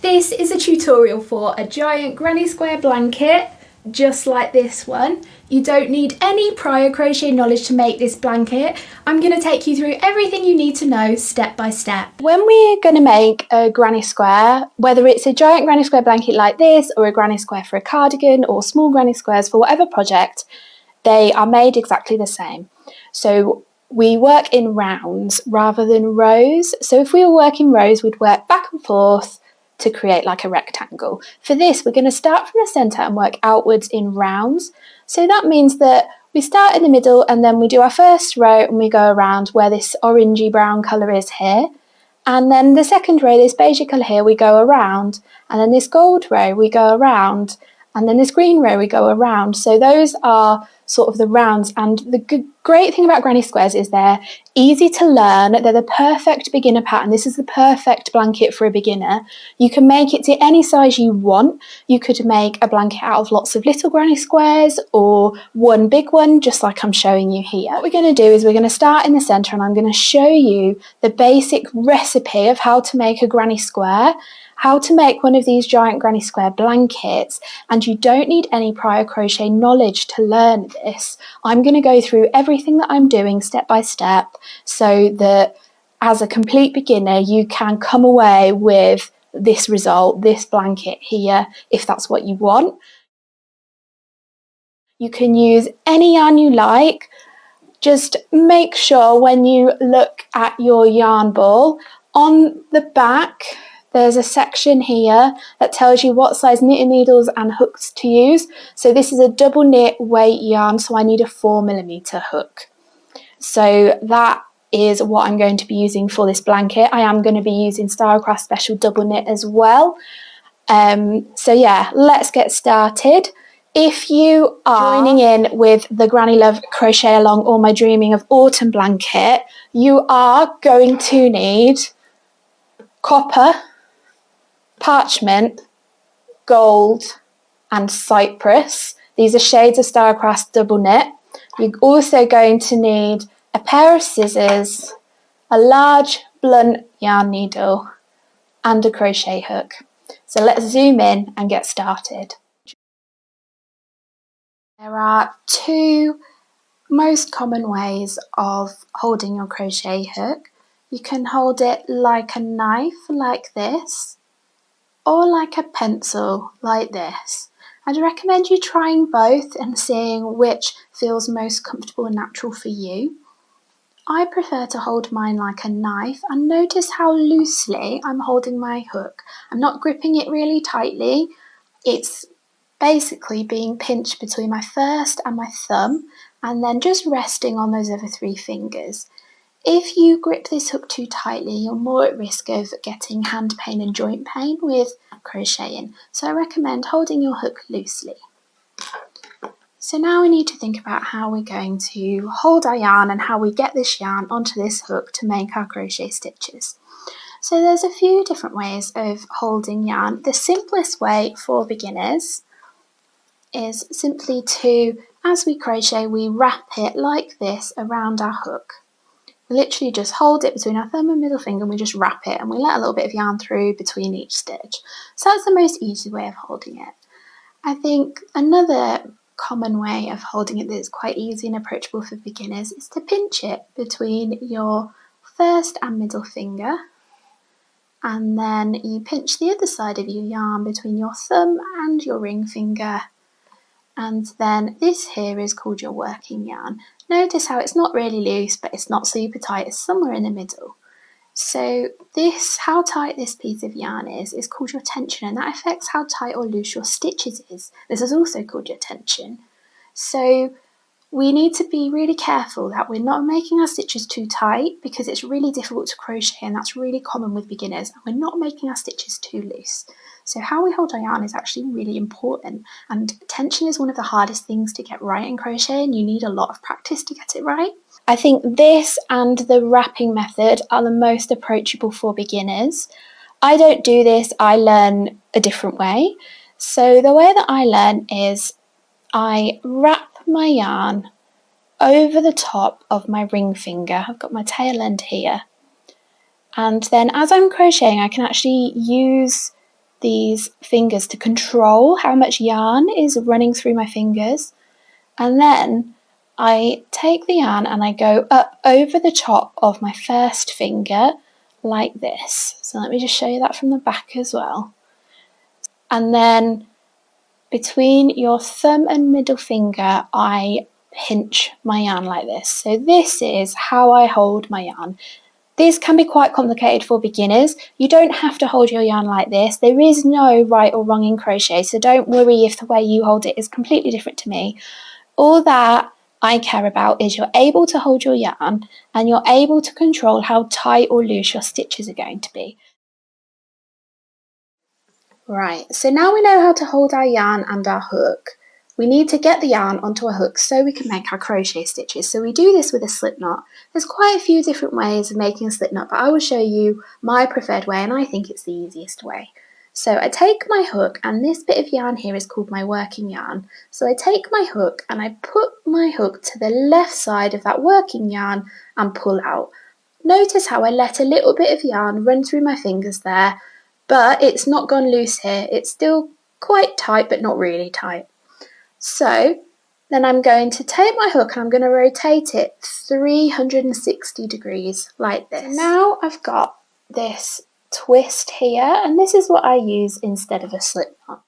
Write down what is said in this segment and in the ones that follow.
This is a tutorial for a giant granny square blanket, just like this one. You don't need any prior crochet knowledge to make this blanket. I'm going to take you through everything you need to know step by step. When we're going to make a granny square, whether it's a giant granny square blanket like this or a granny square for a cardigan or small granny squares for whatever project, they are made exactly the same. So we work in rounds rather than rows. So if we were working rows, we'd work back and forth to create like a rectangle. For this, we're going to start from the centre and work outwards in rounds. So that means that we start in the middle and then we do our first row and we go around where this orangey brown colour is here. And then the second row, this beige colour here, we go around. And then this gold row, we go around. And then this green row, we go around. So those are sort of the rounds. And the great thing about granny squares is they're easy to learn. They're the perfect beginner pattern. This is the perfect blanket for a beginner. You can make it to any size you want. You could make a blanket out of lots of little granny squares or one big one, just like I'm showing you here. What we're going to do is we're going to start in the centre and I'm going to show you the basic recipe of how to make a granny square, how to make one of these giant granny square blankets, and you don't need any prior crochet knowledge to learn this. I'm going to go through everything that I'm doing step by step so that as a complete beginner you can come away with this result, this blanket here, if that's what you want. You can use any yarn you like. Just make sure when you look at your yarn ball, on the back there's a section here that tells you what size knitting needles and hooks to use. So this is a double knit weight yarn, so I need a 4mm hook. So that is what I'm going to be using for this blanket. I am going to be using Stylecraft Special double knit as well. So yeah, let's get started. If you are joining in with the Granny Love Crochet Along or my Dreaming of Autumn blanket, you are going to need copper, parchment, gold and cypress. These are shades of Stylecraft double knit. You're also going to need a pair of scissors, a large blunt yarn needle and a crochet hook. So let's zoom in and get started. There are two most common ways of holding your crochet hook. You can hold it like a knife like this, or like a pencil like this. I'd recommend you trying both and seeing which feels most comfortable and natural for you. I prefer to hold mine like a knife, and notice how loosely I'm holding my hook. I'm not gripping it really tightly. It's basically being pinched between my first and my thumb and then just resting on those other 3 fingers. If you grip this hook too tightly, you're more at risk of getting hand pain and joint pain with crocheting. So I recommend holding your hook loosely. So now we need to think about how we're going to hold our yarn and how we get this yarn onto this hook to make our crochet stitches. So there's a few different ways of holding yarn. The simplest way for beginners is simply to, as we crochet, we wrap it like this around our hook. We literally just hold it between our thumb and middle finger and we just wrap it and we let a little bit of yarn through between each stitch. So that's the most easy way of holding it. I think another common way of holding it that is quite easy and approachable for beginners is to pinch it between your first and middle finger, and then you pinch the other side of your yarn between your thumb and your ring finger, and then this here is called your working yarn. Notice how it's not really loose, but it's not super tight, it's somewhere in the middle. So this, how tight this piece of yarn is called your tension, and that affects how tight or loose your stitches is. This is also called your tension. So we need to be really careful that we're not making our stitches too tight, because it's really difficult to crochet and that's really common with beginners, and we're not making our stitches too loose. So how we hold our yarn is actually really important, and tension is one of the hardest things to get right in crochet, and you need a lot of practice to get it right. I think this and the wrapping method are the most approachable for beginners. I don't do this, I learn a different way. So the way that I learn is I wrap my yarn over the top of my ring finger. I've got my tail end here. And then as I'm crocheting, I can actually use these fingers to control how much yarn is running through my fingers, and then I take the yarn and I go up over the top of my first finger like this. So let me just show you that from the back as well. And then between your thumb and middle finger, I pinch my yarn like this. So this is how I hold my yarn. This can be quite complicated for beginners. You don't have to hold your yarn like this. There is no right or wrong in crochet, so don't worry if the way you hold it is completely different to me. All that I care about is you're able to hold your yarn and you're able to control how tight or loose your stitches are going to be. Right, so now we know how to hold our yarn and our hook. We need to get the yarn onto a hook so we can make our crochet stitches. So we do this with a slip knot. There's quite a few different ways of making a slip knot, but I will show you my preferred way, and I think it's the easiest way. So I take my hook, and this bit of yarn here is called my working yarn. So I take my hook and I put my hook to the left side of that working yarn and pull out. Notice how I let a little bit of yarn run through my fingers there, but it's not gone loose here. It's still quite tight, but not really tight. So then I'm going to take my hook and I'm going to rotate it 360 degrees like this. Now I've got this twist here, and this is what I use instead of a slip knot.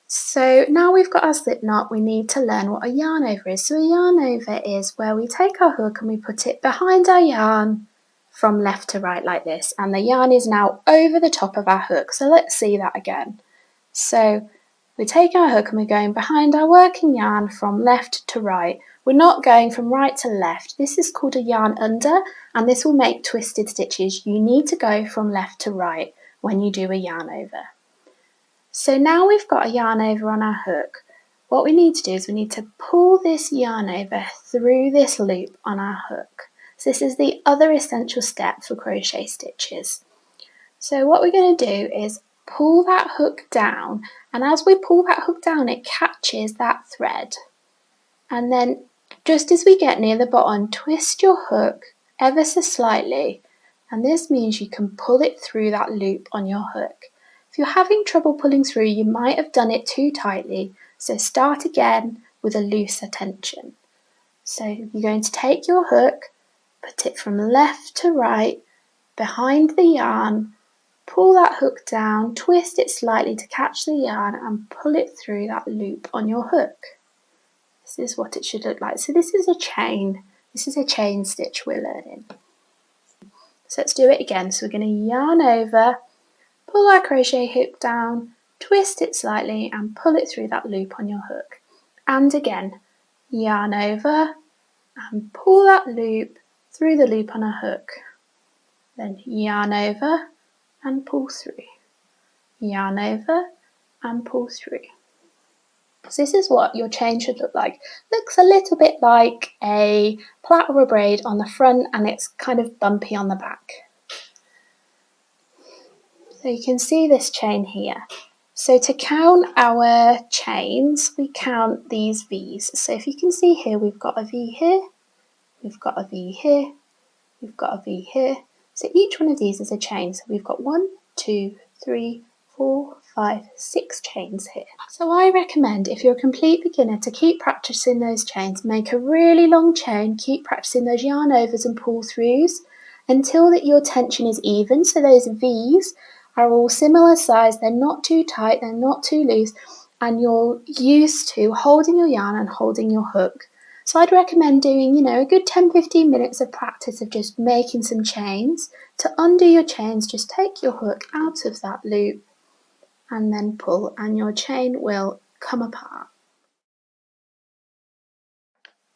So now we've got our slip knot, we need to learn what a yarn over is. So a yarn over is where we take our hook and we put it behind our yarn from left to right like this, and the yarn is now over the top of our hook. So let's see that again. So we take our hook and we're going behind our working yarn from left to right. We're not going from right to left. This is called a yarn under, and this will make twisted stitches. You need to go from left to right when you do a yarn over. So now we've got a yarn over on our hook. What we need to do is we need to pull this yarn over through this loop on our hook. So this is the other essential step for crochet stitches. So what we're going to do is pull that hook down, and as we pull that hook down it catches that thread, and then just as we get near the bottom, twist your hook ever so slightly, and this means you can pull it through that loop on your hook. If you're having trouble pulling through, you might have done it too tightly, so start again with a looser tension. So you're going to take your hook, put it from left to right behind the yarn, pull that hook down, twist it slightly to catch the yarn and pull it through that loop on your hook. This is what it should look like. So this is a chain. This is a chain stitch we're learning. So let's do it again. So we're going to yarn over, pull our crochet hook down, twist it slightly and pull it through that loop on your hook. And again, yarn over and pull that loop through the loop on a hook. Then yarn over and pull through. Yarn over and pull through. So this is what your chain should look like. Looks a little bit like a plait or a braid on the front, and it's kind of bumpy on the back. So you can see this chain here. So to count our chains, we count these V's. So if you can see here, we've got a V here, we've got a V here, we've got a V here. So each one of these is a chain. So we've got 1, 2, 3, 4, 5, 6 chains here. So I recommend, if you're a complete beginner, to keep practicing those chains. Make a really long chain, keep practicing those yarn overs and pull throughs until that your tension is even. So those V's are all similar size, they're not too tight, they're not too loose, and you're used to holding your yarn and holding your hook. So I'd recommend doing, a good 10-15 minutes of practice of just making some chains. To undo your chains, just take your hook out of that loop and then pull, and your chain will come apart.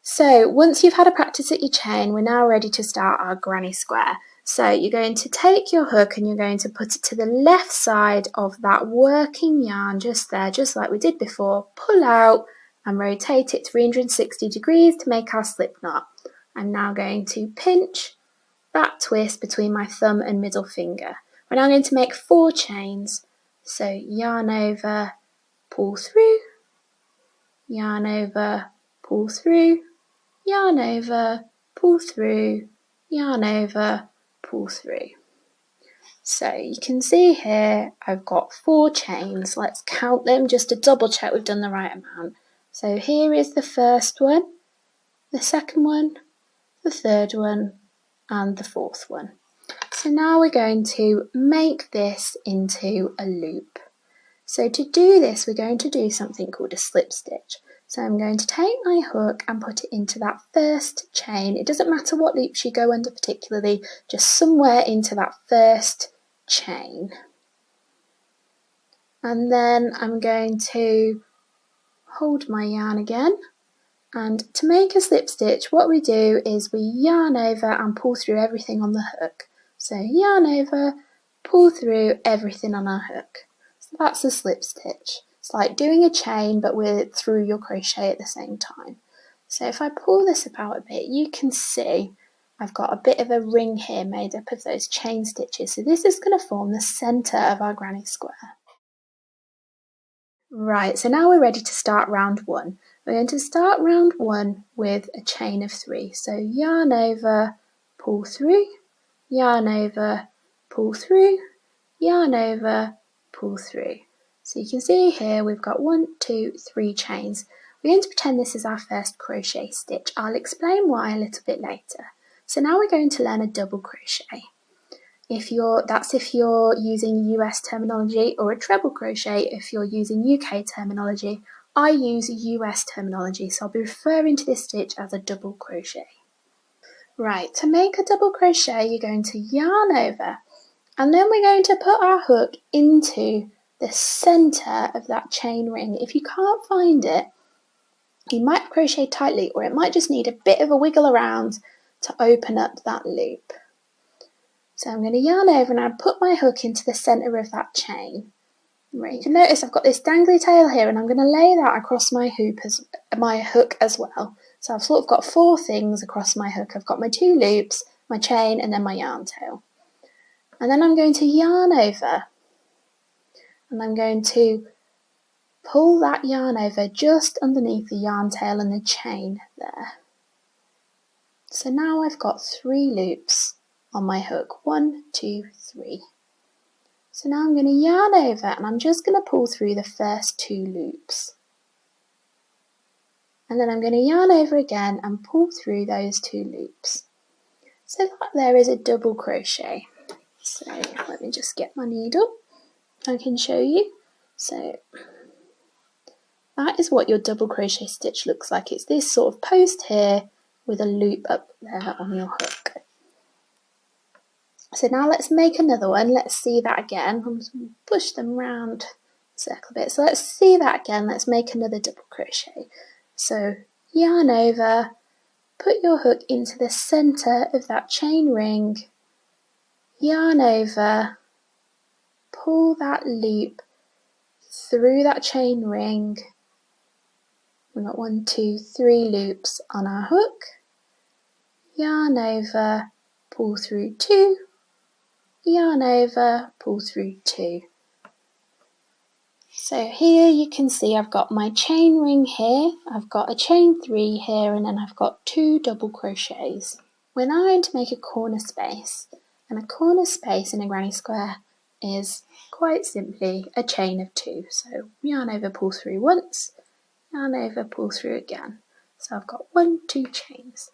So once you've had a practice at your chain, we're now ready to start our granny square. So you're going to take your hook and you're going to put it to the left side of that working yarn, just there, just like we did before. Pull out and rotate it 360 degrees to make our slip knot. I'm now going to pinch that twist between my thumb and middle finger. We're now going to make 4 chains. So yarn over, pull through, yarn over, pull through, yarn over, pull through, yarn over, pull through. So you can see here I've got 4 chains. Let's count them just to double check we've done the right amount. So here is the first one, the second one, the third one, and the fourth one. So now we're going to make this into a loop. So to do this, we're going to do something called a slip stitch. So I'm going to take my hook and put it into that first chain. It doesn't matter what loops you go under particularly, just somewhere into that first chain. And then I'm going to hold my yarn again. And to make a slip stitch, what we do is we yarn over and pull through everything on the hook. So yarn over, pull through everything on our hook. So that's a slip stitch. It's like doing a chain but through your crochet at the same time. So if I pull this about a bit, you can see I've got a bit of a ring here made up of those chain stitches. So this is going to form the centre of our granny square. Right, so now we're ready to start round 1. We're going to start round 1 with a chain of 3. So yarn over, pull through, yarn over, pull through, yarn over, pull through. So you can see here we've got 1, 2, 3 chains. We're going to pretend this is our first crochet stitch. I'll explain why a little bit later. So now we're going to learn a double crochet. If you're using US terminology, or a treble crochet if you're using UK terminology. I use US terminology, so I'll be referring to this stitch as a double crochet. Right, to make a double crochet, you're going to yarn over, and then we're going to put our hook into the centre of that chain ring. If you can't find it, you might crochet tightly, or it might just need a bit of a wiggle around to open up that loop. So I'm going to yarn over and I put my hook into the centre of that chain. Right, you can notice I've got this dangly tail here, and I'm going to lay that across my hook as well. So I've sort of got 4 things across my hook. I've got my 2 loops, my chain, and then my yarn tail. And then I'm going to yarn over, and I'm going to pull that yarn over just underneath the yarn tail and the chain there. So now I've got 3 loops on my hook. 1, 2, 3. So now I'm going to yarn over and I'm just going to pull through the first 2 loops. And then I'm going to yarn over again and pull through those 2 loops. So that there is a double crochet. So let me just get my needle. I can show you. So that is what your double crochet stitch looks like. It's this sort of post here with a loop up there on your hook. So now let's make another one. Let's see that again. I'm just going to push them round a circle a bit. So let's see that again. Let's make another double crochet. So yarn over, put your hook into the centre of that chain ring, yarn over, pull that loop through that chain ring. We've got 1, 2, 3 loops on our hook, yarn over, pull through 2, yarn over, pull through 2. So here you can see I've got my chain ring here, I've got a chain 3 here, and then I've got 2 double crochets. We're now going to make a corner space, and a corner space in a granny square is quite simply a chain of 2. So yarn over, pull through once, yarn over, pull through again. So I've got 1, 2 chains.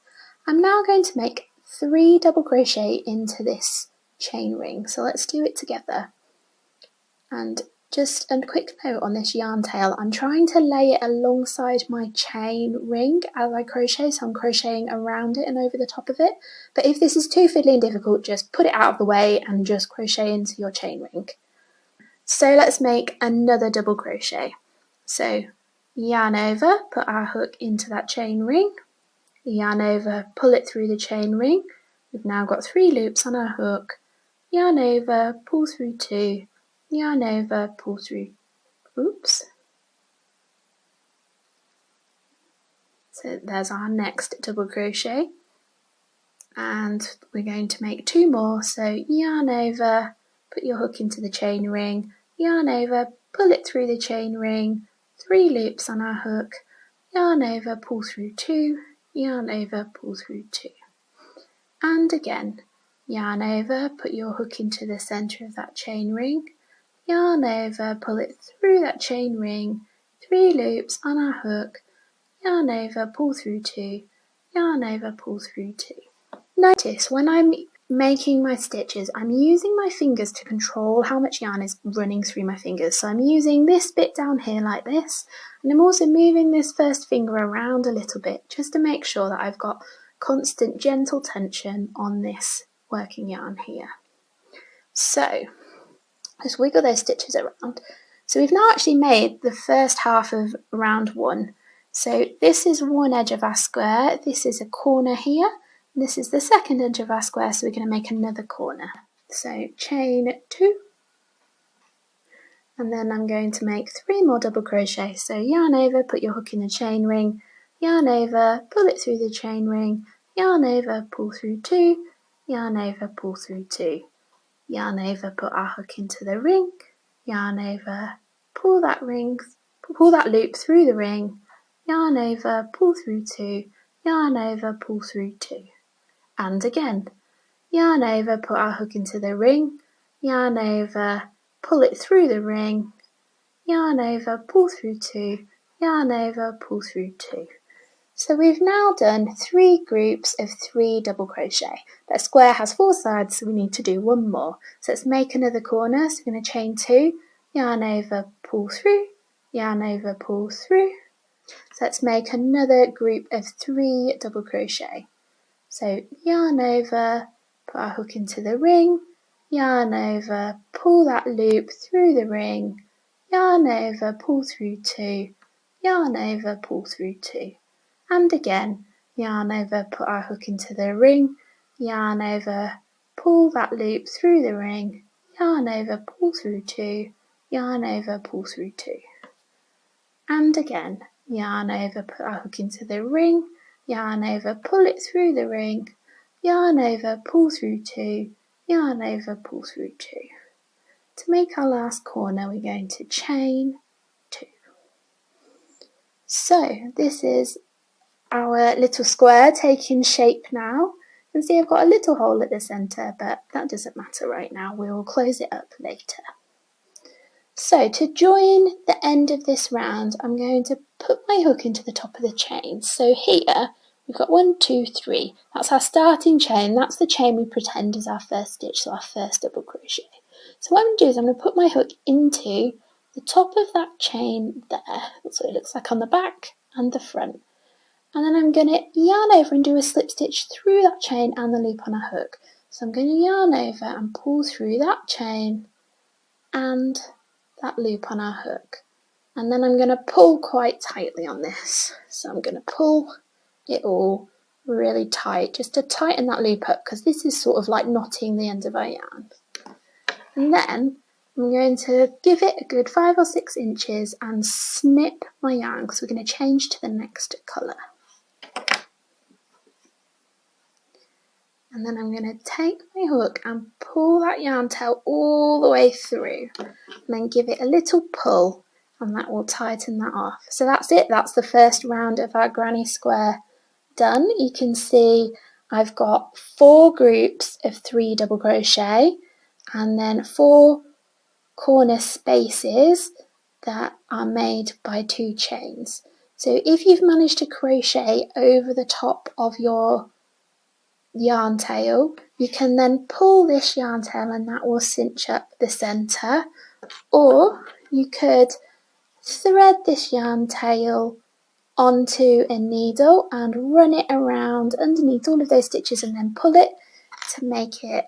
I'm now going to make 3 double crochet into this chain ring, so let's do it together. And just a quick note on this yarn tail, I'm trying to lay it alongside my chain ring as I crochet, so I'm crocheting around it and over the top of it. But if this is too fiddly and difficult, just put it out of the way and just crochet into your chain ring. So let's make another double crochet. So yarn over, put our hook into that chain ring, yarn over, pull it through the chain ring. We've now got 3 loops on our hook, yarn over, pull through 2, yarn over, pull through, oops. So there's our next double crochet, and we're going to make 2 more. So yarn over, put your hook into the chain ring, yarn over, pull it through the chain ring, 3 loops on our hook, yarn over, pull through 2, yarn over, pull through 2. And again, yarn over, put your hook into the centre of that chain ring, yarn over, pull it through that chain ring, 3 loops on our hook, yarn over, pull through 2, yarn over, pull through 2. Notice when I'm making my stitches, I'm using my fingers to control how much yarn is running through my fingers. So I'm using this bit down here like this, and I'm also moving this first finger around a little bit just to make sure that I've got constant gentle tension on this working yarn here. So just wiggle those stitches around. So we've now actually made the first half of round 1. So this is one edge of our square, this is a corner here, and this is the second edge of our square, so we're going to make another corner. So chain 2, and then I'm going to make 3 more double crochet. So yarn over, put your hook in the chain ring, yarn over, pull it through the chain ring, yarn over, pull through 2, yarn over, pull through 2, yarn over, put our hook into the ring, yarn over, pull that loop through the ring, yarn over, pull through 2, yarn over, pull through 2. And again, yarn over, put our hook into the ring, yarn over, pull it through the ring, yarn over, pull through 2, yarn over, pull through 2. So we've now done 3 groups of 3 double crochet. That square has 4 sides, so we need to do 1 more. So let's make another corner. So we're going to chain 2, yarn over, pull through, yarn over, pull through. So let's make another group of 3 double crochet. So yarn over, put our hook into the ring, yarn over, pull that loop through the ring, yarn over, pull through 2, yarn over, pull through 2. And again, yarn over, put our hook into the ring, yarn over, pull that loop through the ring, yarn over, pull through 2, yarn over, pull through 2. And again, yarn over, put our hook into the ring, yarn over, pull it through the ring, yarn over, pull through 2, yarn over, pull through 2. To make our last corner, we're going to chain 2. So this is our little square taking shape now. You can see I've got a little hole at the centre, but that doesn't matter right now. We will close it up later. So to join the end of this round, I'm going to put my hook into the top of the chain. So here we've got 1, 2, 3. That's our starting chain. That's the chain we pretend is our first stitch, so our first double crochet. So what I'm going to do is I'm going to put my hook into the top of that chain there. That's what it looks like on the back and the front. And then I'm going to yarn over and do a slip stitch through that chain and the loop on a hook. So I'm going to yarn over and pull through that chain and that loop on our hook, and then I'm going to pull quite tightly on this. So I'm going to pull it all really tight just to tighten that loop up, because this is sort of like knotting the end of our yarn. And then I'm going to give it a good 5 or 6 inches and snip my yarn, because we're going to change to the next colour. And then I'm going to take my hook and pull that yarn tail all the way through, and then give it a little pull, and that will tighten that off. So that's it, that's the first round of our granny square done. You can see I've got 4 groups of 3 double crochet and then 4 corner spaces that are made by 2 chains. So if you've managed to crochet over the top of your yarn tail, you can then pull this yarn tail and that will cinch up the centre, or you could thread this yarn tail onto a needle and run it around underneath all of those stitches and then pull it to make it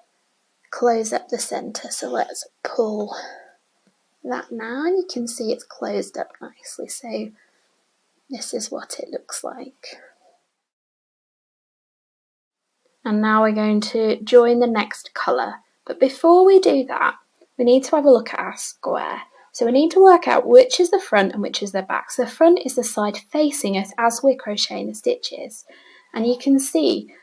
close up the centre. So let's pull that now, and you can see it's closed up nicely. So this is what it looks like. And now we're going to join the next colour. But before we do that, we need to have a look at our square. So we need to work out which is the front and which is the back. So the front is the side facing us as we're crocheting the stitches. And you can see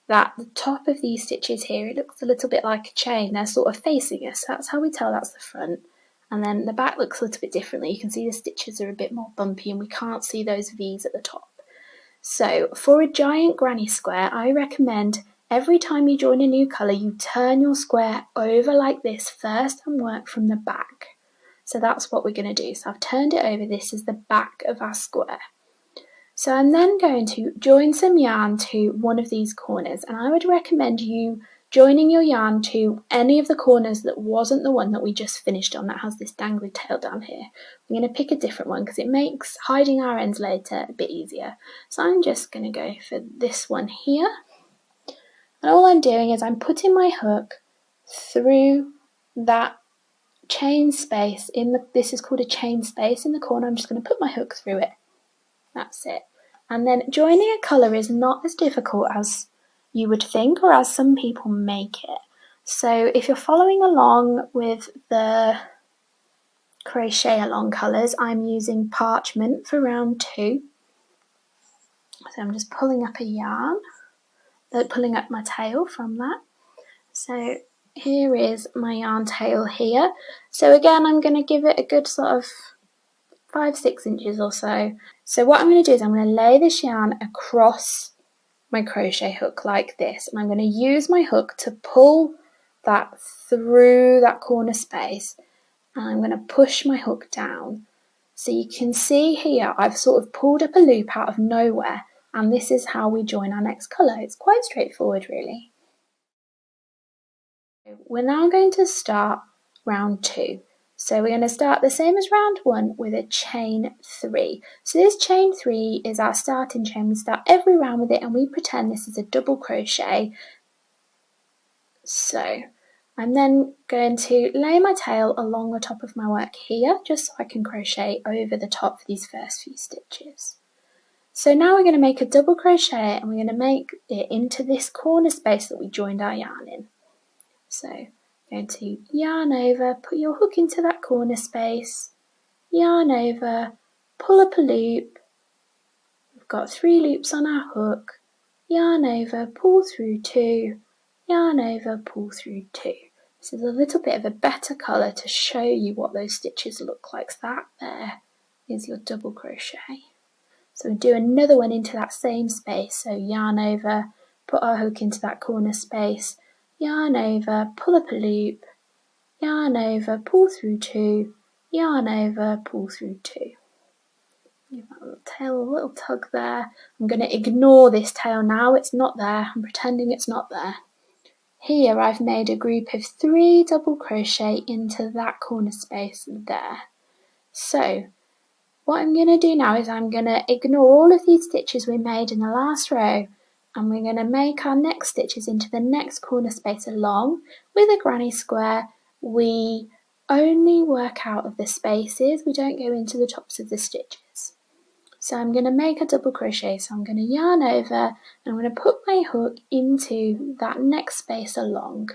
that the top of these stitches here, it looks a little bit like a chain. They're sort of facing us. That's how we tell that's the front. And then the back looks a little bit differently. You can see the stitches are a bit more bumpy and we can't see those V's at the top. So for a giant granny square, I recommend every time you join a new colour, you turn your square over like this first and work from the back. So that's what we're going to do. So I've turned it over, this is the back of our square. So I'm then going to join some yarn to one of these corners, and I would recommend you joining your yarn to any of the corners that wasn't the one that we just finished on that has this dangly tail down here. I'm going to pick a different one because it makes hiding our ends later a bit easier. So I'm just going to go for this one here. And all I'm doing is I'm putting my hook through that chain space this is called a chain space in the corner. I'm just going to put my hook through it. That's it. And then joining a colour is not as difficult as you would think or as some people make it. So if you're following along with the crochet along colours, I'm using parchment for round 2. So I'm just pulling up a yarn, pulling up my tail from that. So here is my yarn tail here. So again, I'm going to give it a good sort of 5-6 inches or so. So what I'm going to do is I'm going to lay this yarn across my crochet hook like this, and I'm going to use my hook to pull that through that corner space, and I'm going to push my hook down. So you can see here I've sort of pulled up a loop out of nowhere, and this is how we join our next colour. It's quite straightforward really. We're now going to start round 2. So we're going to start the same as round 1 with a chain 3. So this chain 3 is our starting chain. We start every round with it and we pretend this is a double crochet. So I'm then going to lay my tail along the top of my work here, just so I can crochet over the top for these first few stitches. So now we're going to make a double crochet and we're going to make it into this corner space that we joined our yarn in. So going to yarn over, put your hook into that corner space, yarn over, pull up a loop. We've got 3 loops on our hook, yarn over, pull through 2, yarn over, pull through 2. This is a little bit of a better colour to show you what those stitches look like. So that there is your double crochet. So we do another one into that same space. So yarn over, put our hook into that corner space, yarn over, pull up a loop, yarn over, pull through 2, yarn over, pull through 2. Give that tail a little tug there. I'm going to ignore this tail now, it's not there, I'm pretending it's not there. Here I've made a group of 3 double crochet into that corner space there. So what I'm going to do now is I'm going to ignore all of these stitches we made in the last row, and we're going to make our next stitches into the next corner space along. With a granny square, we only work out of the spaces, we don't go into the tops of the stitches. So I'm going to make a double crochet, so I'm going to yarn over and I'm going to put my hook into that next space along,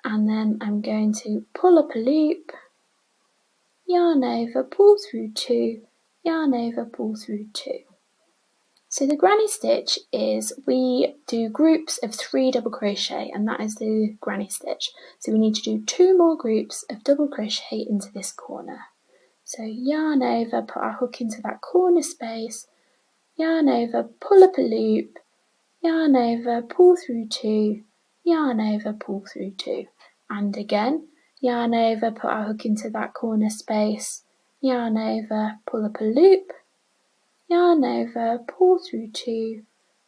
and then I'm going to pull up a loop, yarn over, pull through 2, yarn over, pull through 2. So the granny stitch is we do groups of 3 double crochet, and that is the granny stitch. So we need to do 2 more groups of double crochet into this corner. So yarn over, put our hook into that corner space, yarn over, pull up a loop, yarn over, pull through 2, yarn over, pull through 2. And again, yarn over, put our hook into that corner space, yarn over, pull up a loop, yarn over, pull through 2,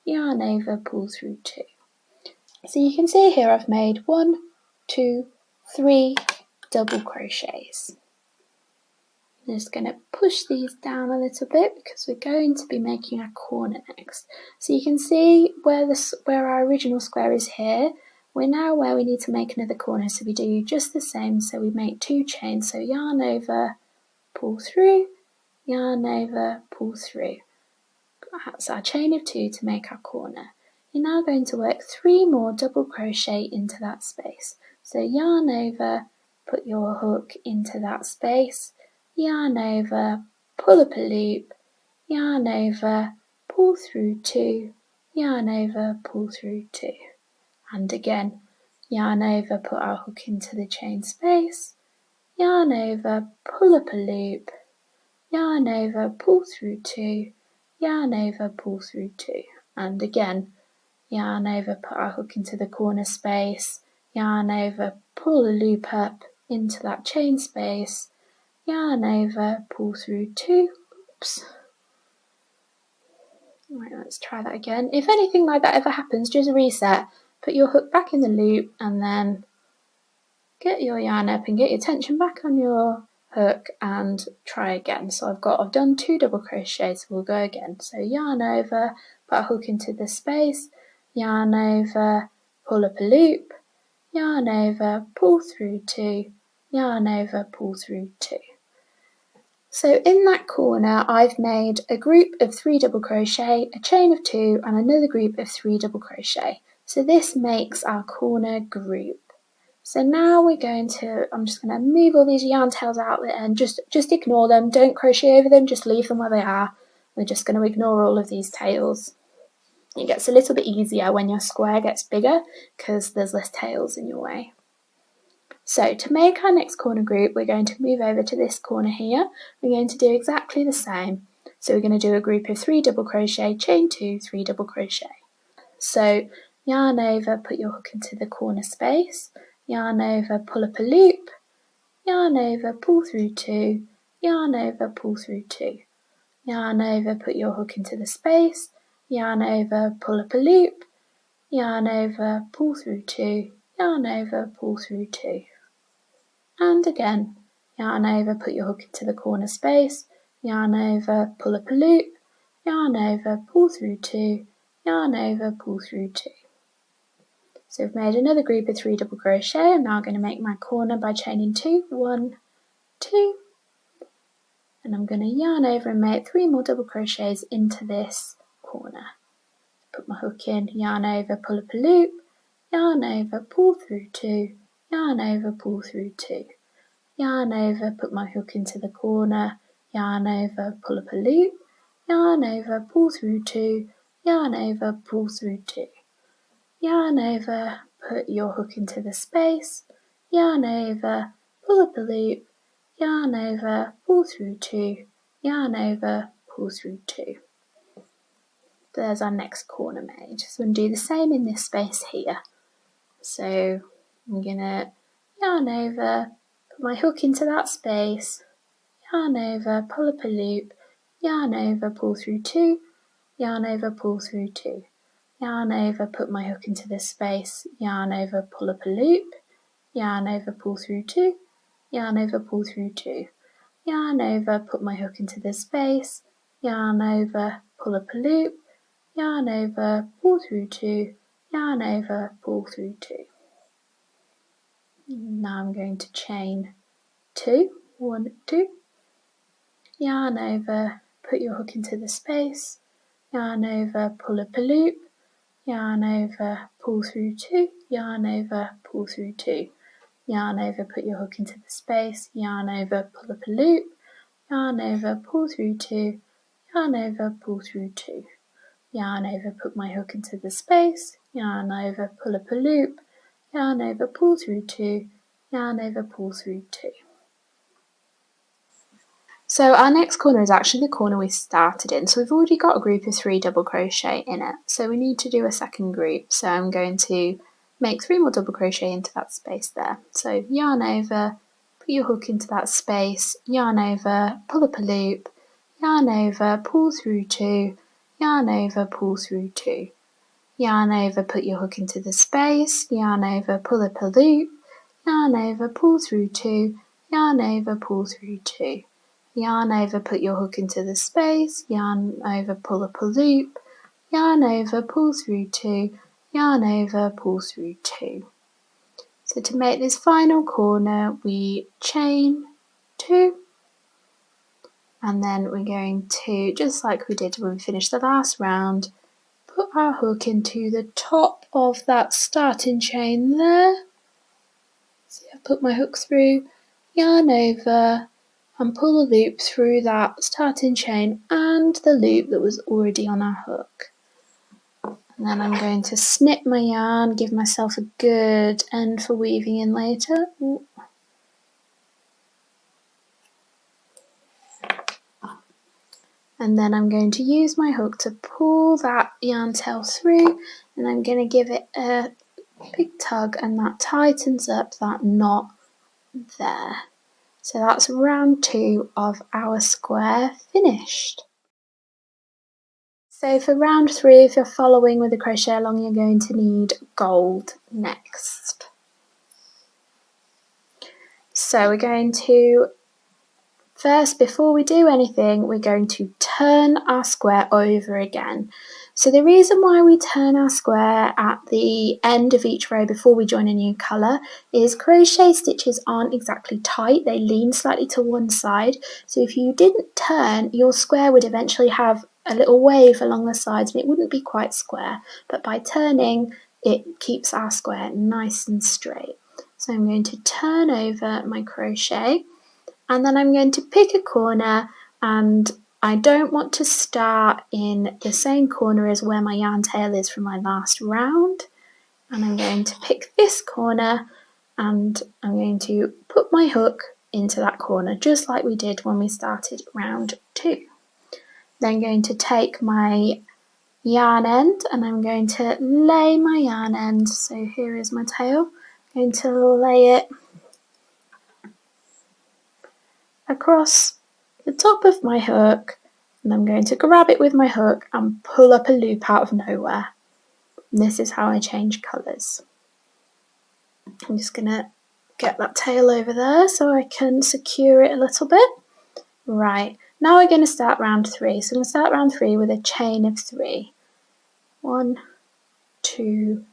yarn over, pull through 2. So you can see here I've made 1, 2, 3 double crochets. I'm just going to push these down a little bit because we're going to be making a corner next. So you can see where our original square is here. We're now where we need to make another corner, so we do just the same. So we make 2 chains, so yarn over, pull through, yarn over, pull through. That's our chain of 2 to make our corner. You're now going to work 3 more double crochet into that space. So yarn over, put your hook into that space, yarn over, pull up a loop, yarn over, pull through 2, yarn over, pull through 2. And again, yarn over, put our hook into the chain space, yarn over, pull up a loop, yarn over, pull through 2, yarn over, pull through 2. And again, yarn over, put our hook into the corner space, yarn over, pull a loop up into that chain space, yarn over, pull through 2, oops. Right, let's try that again. If anything like that ever happens, just reset, put your hook back in the loop and then get your yarn up and get your tension back on your hook and try again. So I've done 2 double crochets, we'll go again. So yarn over, put a hook into the space, yarn over, pull up a loop, yarn over, pull through 2, yarn over, pull through 2. So in that corner I've made a group of 3 double crochet, a chain of 2 and another group of 3 double crochet. So this makes our corner group. So now I'm just going to move all these yarn tails out and just ignore them, don't crochet over them, just leave them where they are. We're just going to ignore all of these tails. It gets a little bit easier when your square gets bigger because there's less tails in your way. So to make our next corner group, we're going to move over to this corner here. We're going to do exactly the same. So we're going to do a group of 3 double crochet, chain 2, 3 double crochet. So yarn over, put your hook into the corner space, yarn over, pull up a loop, yarn over, pull through 2, yarn over, pull through 2, yarn over, put your hook into the space, yarn over, pull up a loop, yarn over, pull through 2, yarn over, pull through 2, and again, yarn over, put your hook into the corner space, yarn over, pull up a loop, yarn over, pull through 2, yarn over, pull through 2. So I've made another group of 3 double crochet. I'm now going to make my corner by chaining 2, 1, 2, and I'm going to yarn over and make 3 more double crochets into this corner. Put my hook in, yarn over, pull up a loop, yarn over, pull through 2, yarn over, pull through 2, yarn over, put my hook into the corner, yarn over, pull up a loop, yarn over, pull through 2, yarn over, pull through 2. Yarn over, put your hook into the space, yarn over, pull up a loop, yarn over, pull through 2, yarn over, pull through 2. There's our next corner made. So I'm going to do the same in this space here. So I'm going to yarn over, put my hook into that space, yarn over, pull up a loop, yarn over, pull through 2, yarn over, pull through 2. Yarn over, put my hook into this space, yarn over, pull up a loop, yarn over, pull through 2, yarn over, pull through 2, yarn over, put my hook into this space, yarn over, pull up a loop, yarn over, pull through 2, yarn over, pull through 2. Now I'm going to chain 2, 1, 2, yarn over, put your hook into the space, yarn over, pull up a loop, yarn over, pull through 2, yarn over, pull through 2, yarn over, put your hook into the space, yarn over, pull up a loop, yarn over, pull through 2, yarn over, pull through 2, yarn over, put my hook into the space, yarn over, pull up a loop, yarn over, pull through 2, yarn over, pull through 2. So our next corner is actually the corner we started in. So we've already got a group of 3 double crochet in it. So we need to do a second group. So I'm going to make 3 more double crochet into that space there. So yarn over, put your hook into that space, yarn over, pull up a loop, yarn over, pull through 2, yarn over, pull through 2, yarn over, put your hook into the space, yarn over, pull up a loop, yarn over, pull through 2, yarn over, pull through 2. Yarn over, put your hook into the space, yarn over, pull up a loop, yarn over, pull through 2, yarn over, pull through 2. So to make this final corner, we chain 2, and then we're going to, just like we did when we finished the last round, put our hook into the top of that starting chain there. So I've put my hook through, yarn over, and pull a loop through that starting chain and the loop that was already on our hook. And then I'm going to snip my yarn, give myself a good end for weaving in later. and then I'm going to use my hook to pull that yarn tail through, and I'm going to give it a big tug, and that tightens up that knot there. So that's round 2 of our square finished. So for round 3, if you're following with the crochet along, you're going to need gold next. So we're going to, first, before we do anything, we're going to turn our square over again. So the reason why we turn our square at the end of each row before we join a new colour is crochet stitches aren't exactly tight, they lean slightly to one side. So if you didn't turn, your square would eventually have a little wave along the sides and it wouldn't be quite square. But by turning, it keeps our square nice and straight. So I'm going to turn over my crochet, and then I'm going to pick a corner, and I don't want to start in the same corner as where my yarn tail is from my last round. And I'm going to pick this corner, and I'm going to put my hook into that corner, just like we did when we started round 2. Then I'm going to take my yarn end, and I'm going to lay my yarn end. So here is my tail. I'm going to lay it across the top of my hook, and I'm going to grab it with my hook and pull up a loop out of nowhere. And this is how I change colours. I'm just going to get that tail over there so I can secure it a little bit. Right, now we're going to start round 3. So I'm going to start round 3 with a chain of 3. 1, 2,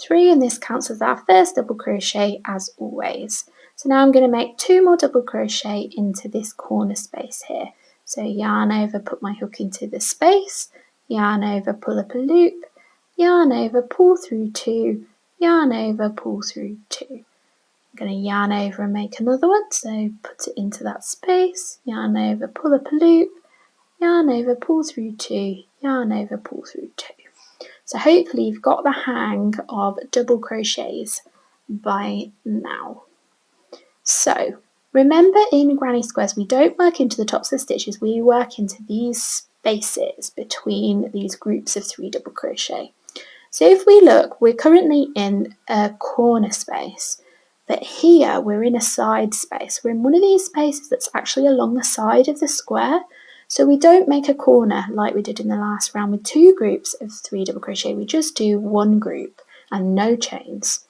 3, and this counts as our first double crochet as always. So now I'm going to make 2 more double crochet into this corner space here. So yarn over, put my hook into the space, yarn over, pull up a loop, yarn over, pull through 2, yarn over, pull through 2. I'm going to yarn over and make another one, so put it into that space, yarn over, pull up a loop, yarn over, pull through 2, yarn over, pull through 2. So hopefully you've got the hang of double crochets by now. So remember, in granny squares we don't work into the tops of the stitches, we work into these spaces between these groups of 3 double crochet. So if we look, we're currently in a corner space, but here we're in a side space. We're in one of these spaces that's actually along the side of the square. So we don't make a corner like we did in the last round with 2 groups of 3 double crochet, we just do 1 group and no chains.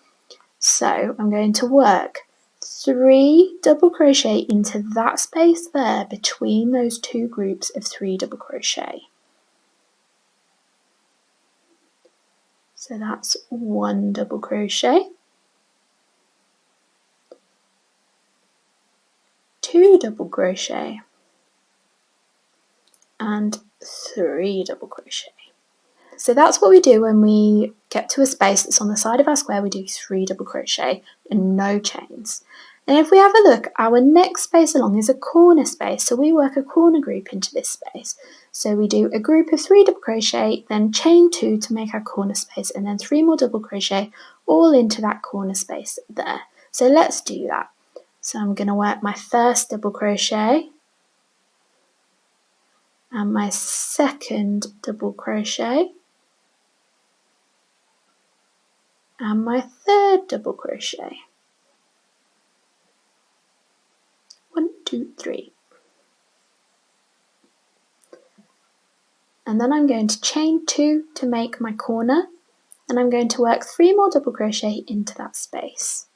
So I'm going to work 3 double crochet into that space there between those 2 groups of 3 double crochet. So that's 1 double crochet, 2 double crochet, and 3 double crochet. So that's what we do when we get to a space that's on the side of our square. We do 3 double crochet and no chains. And if we have a look, our next space along is a corner space, so we work a corner group into this space. So we do a group of 3 double crochet, then chain 2 to make our corner space, and then 3 more double crochet all into that corner space there. So let's do that. So I'm going to work my first double crochet and my second double crochet and my third double crochet. 1, 2, 3. And then I'm going to chain 2 to make my corner, and I'm going to work 3 more double crochet into that space.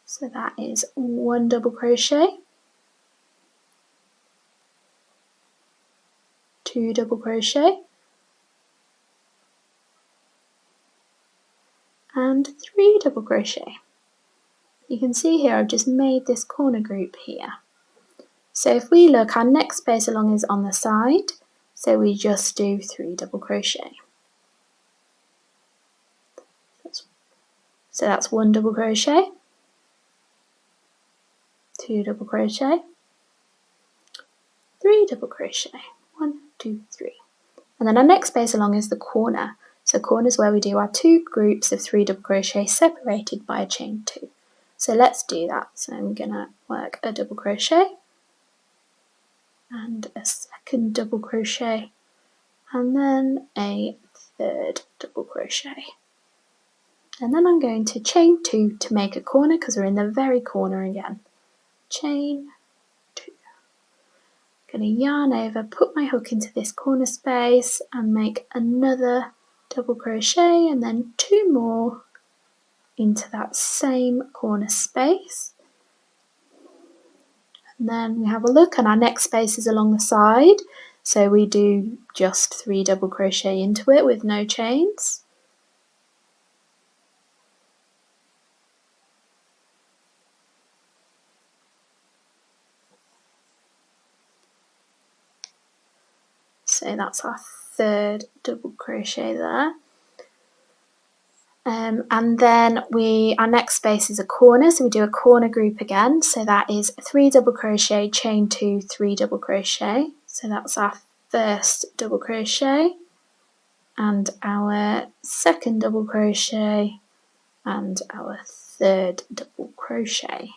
So that is 1 double crochet, 2 double crochet, and 3 double crochet. You can see here I've just made this corner group here. So if we look, our next space along is on the side, so we just do 3 double crochet. So that's 1 double crochet, 2 double crochet, 3 double crochet, 1, 2, 3. And then our next space along is the corner. So corner is where we do our 2 groups of 3 double crochet separated by a chain 2. So let's do that. So I'm going to work a double crochet, and a second double crochet, and then a third double crochet. And then I'm going to chain 2 to make a corner because we're in the very corner again. Chain 2. I'm going to yarn over, put my hook into this corner space and make another double crochet, and then 2 more into that same corner space. And then we have a look, and our next space is along the side, so we do just 3 double crochet into it with no chains. So that's our third double crochet there. And then our next space is a corner, so we do a corner group again. So that is 3 double crochet, chain 2, 3 double crochet. So that's our first double crochet and our second double crochet and our third double crochet.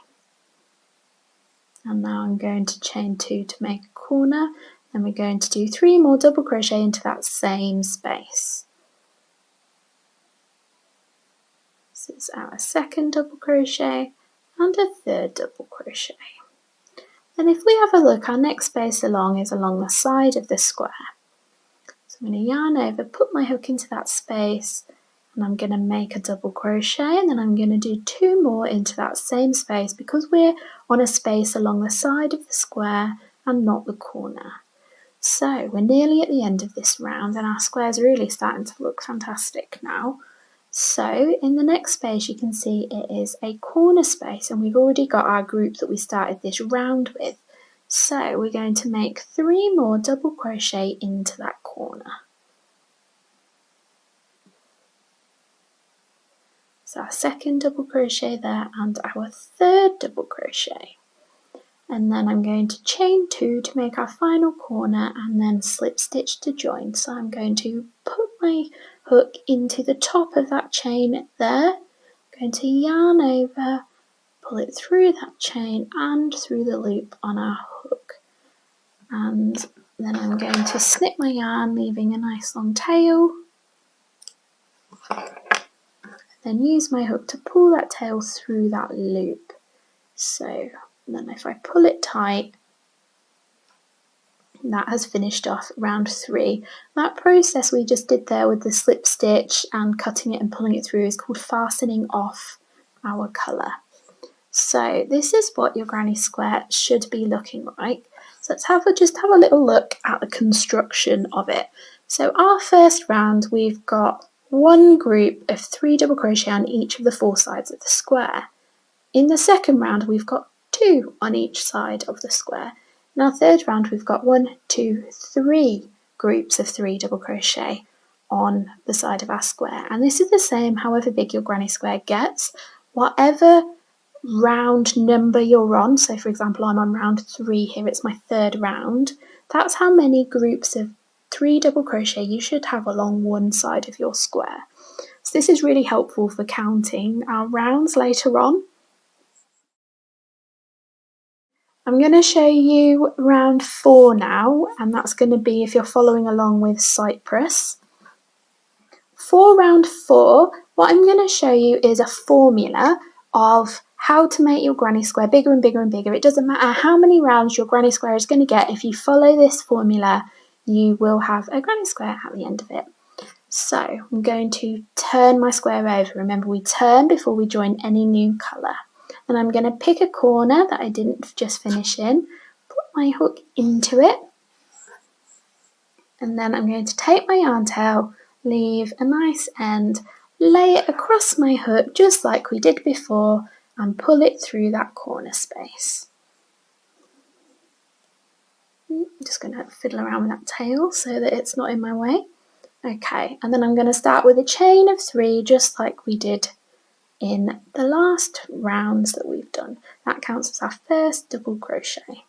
And now I'm going to chain 2 to make a corner. Then we're going to do 3 more double crochet into that same space. This is our second double crochet and a third double crochet. Then if we have a look, our next space along is along the side of the square. So I'm going to yarn over, put my hook into that space, and I'm going to make a double crochet, and then I'm going to do 2 more into that same space because we're on a space along the side of the square and not the corner. So we're nearly at the end of this round and our square's really starting to look fantastic now. So in the next space you can see it is a corner space, and we've already got our group that we started this round with. So we're going to make 3 more double crochet into that corner. So our second double crochet there and our third double crochet. And then I'm going to chain 2 to make our final corner and then slip stitch to join. So I'm going to put my hook into the top of that chain there. I'm going to yarn over, pull it through that chain and through the loop on our hook. And then I'm going to snip my yarn, leaving a nice long tail. Then use my hook to pull that tail through that loop. So then if I pull it tight, that has finished off round 3. That process we just did there with the slip stitch and cutting it and pulling it through is called fastening off our colour. So this is what your granny square should be looking like. So let's just have a little look at the construction of it. So our first round, we've got 1 group of 3 double crochet on each of the 4 sides of the square. In the second round, we've got 2 on each side of the square. In our third round, we've got 1, 2, 3 groups of 3 double crochet on the side of our square. And this is the same however big your granny square gets. Whatever round number you're on, so for example I'm on round 3 here, it's my third round, that's how many groups of 3 double crochet you should have along one side of your square. So this is really helpful for counting our rounds later on. I'm going to show you round 4 now, and that's going to be if you're following along with Cypress. For round 4, what I'm going to show you is a formula of how to make your granny square bigger and bigger and bigger. It doesn't matter how many rounds your granny square is going to get. If you follow this formula, you will have a granny square at the end of it. So I'm going to turn my square over. Remember, we turn before we join any new colour. And I'm going to pick a corner that I didn't just finish in, put my hook into it, and then I'm going to take my yarn tail, leave a nice end, lay it across my hook just like we did before, and pull it through that corner space. I'm just going to fiddle around with that tail so that it's not in my way. Okay, and then I'm going to start with a chain of 3 just like we did in the last rounds that we've done. That counts as our first double crochet.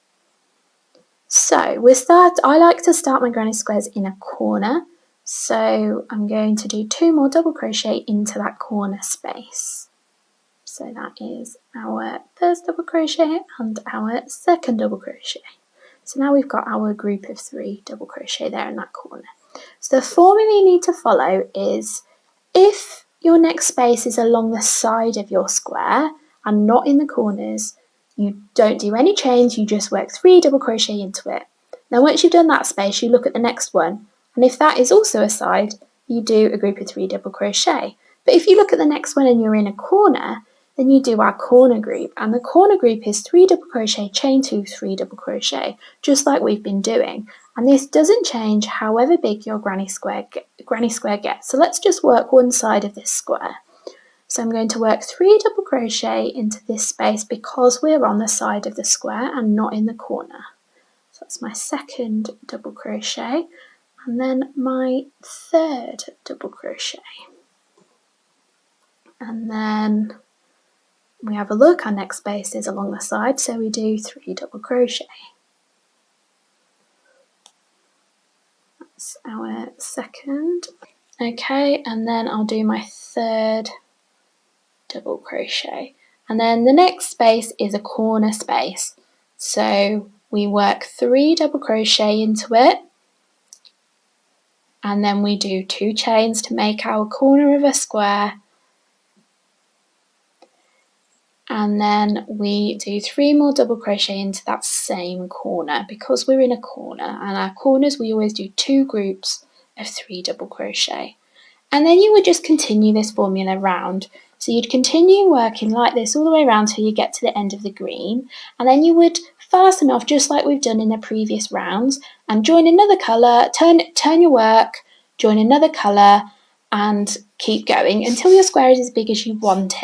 So I like to start my granny squares in a corner, so I'm going to do 2 more double crochet into that corner space. So that is our first double crochet and our second double crochet. So now we've got our group of 3 double crochet there in that corner. So the formula you need to follow is, if your next space is along the side of your square and not in the corners, you don't do any chains, you just work 3 double crochet into it. Now once you've done that space, you look at the next one, and if that is also a side, you do a group of 3 double crochet. But if you look at the next one and you're in a corner, then you do our corner group, and the corner group is 3 double crochet, chain 2, 3 double crochet, just like we've been doing. And this doesn't change however big your granny square gets. So let's just work one side of this square. So I'm going to work 3 double crochet into this space because we're on the side of the square and not in the corner. So that's my second double crochet, and then my third double crochet. And then we have a look, our next space is along the side, so we do 3 double crochet. That's our second. Okay, and then I'll do my third double crochet. And then the next space is a corner space. So we work 3 double crochet into it, and then we do 2 chains to make our corner of a square. And then we do 3 more double crochet into that same corner because we're in a corner, and our corners we always do 2 groups of 3 double crochet. And then you would just continue this formula round. So you'd continue working like this all the way around till you get to the end of the green, and then you would fasten off just like we've done in the previous rounds and join another colour, turn your work, join another colour, and keep going until your square is as big as you want it.